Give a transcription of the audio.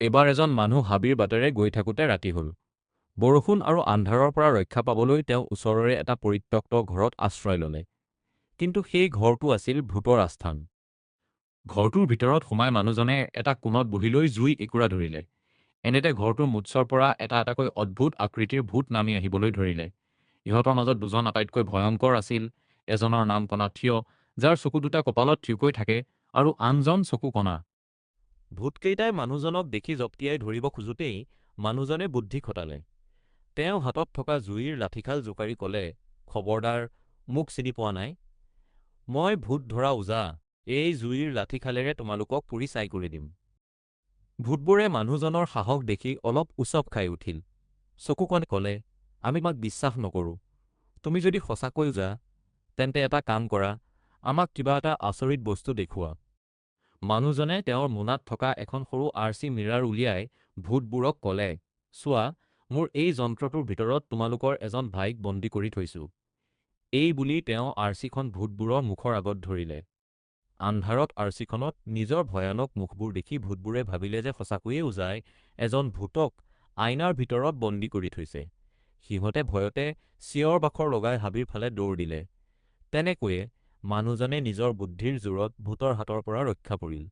এবাৰ এজন মানুহ হাবিৰ বাটেৰে গৈ থাকোঁতে ৰাতি হ'ল। বৰষুণ আৰু আন্ধাৰৰ পৰা ৰক্ষা পাবলৈ তেওঁ ওচৰৰে এটা পৰিত্যক্ত ঘৰত আশ্ৰয় ল'লে। কিন্তু সেই ঘৰটো আছিল ভূতৰ আস্থান। ঘৰটোৰ ভিতৰত সোমাই মানুহজনে এটা কোণত বহি লৈ জুই একুৰা ধৰিলে। এনেতে ঘৰটোৰ মুধচৰ পৰা এটা এটাকৈ অদ্ভুত আকৃতিৰ ভূত নামি আহিবলৈ ধৰিলে। ইহঁতৰ মাজত দুজন আটাইতকৈ ভয়ংকৰ আছিল। এজনৰ নাম কণা থিয়, যাৰ চকু দুটা কপালত থিয়কৈ থাকে, আৰু আনজন চকু কণা। ভূতকেইটাই মানুহজনক দেখি জঁপিয়াই ধৰিব খোজোতেই মানুহজনে বুদ্ধি খটালে। তেওঁ হাতত থকা জুইৰ লাঠিখাল জোকাৰি ক'লে, খবৰদাৰ, মোক চিনি পোৱা নাই? মই ভূত ধৰা ওজা। এই জুইৰ লাঠিখালেৰে তোমালোকক পুৰি ছাই কৰি দিম। ভূতবোৰে মানুহজনৰ সাহস দেখি অলপ উচপ খাই উঠিল। চকুকণে ক'লে, আমি তোমাক বিশ্বাস নকৰোঁ। তুমি যদি সঁচাকৈ ওজা, তেন্তে এটা কাম কৰা, আমাক কিবা এটা আচৰিত বস্তু দেখুওৱা। মানুহজনে তেওঁৰ মোনাত থকা এখন সৰু আৰ.চি. মিৰাৰ উলিয়াই ভূতবোৰক ক'লে, চোৱা, মোৰ এই যন্ত্ৰটোৰ ভিতৰত তোমালোকৰ এজন ভাইক বন্দী কৰি থৈছোঁ। এই বুলি তেওঁ আৰ.চি.খন ভূতবোৰৰ মুখৰ আগত ধৰিলে। আন্ধাৰত আৰ.চি.খনত নিজৰ ভয়ানক মুখবোৰ দেখি ভূতবোৰে ভাবিলে যে সঁচাকৈয়ে ওজাই এজন ভূতক আইনাৰ ভিতৰত বন্দী কৰি থৈছে। সিহঁতে ভয়তে চিঞৰ-বাখৰ লগাই হাবিৰ ফালে দৌৰ দিলে। তেনেকৈয়ে মানুহজনে নিজৰ বুদ্ধিৰ জোৰত ভূতৰ হাতৰ পৰা ৰক্ষা পৰিল।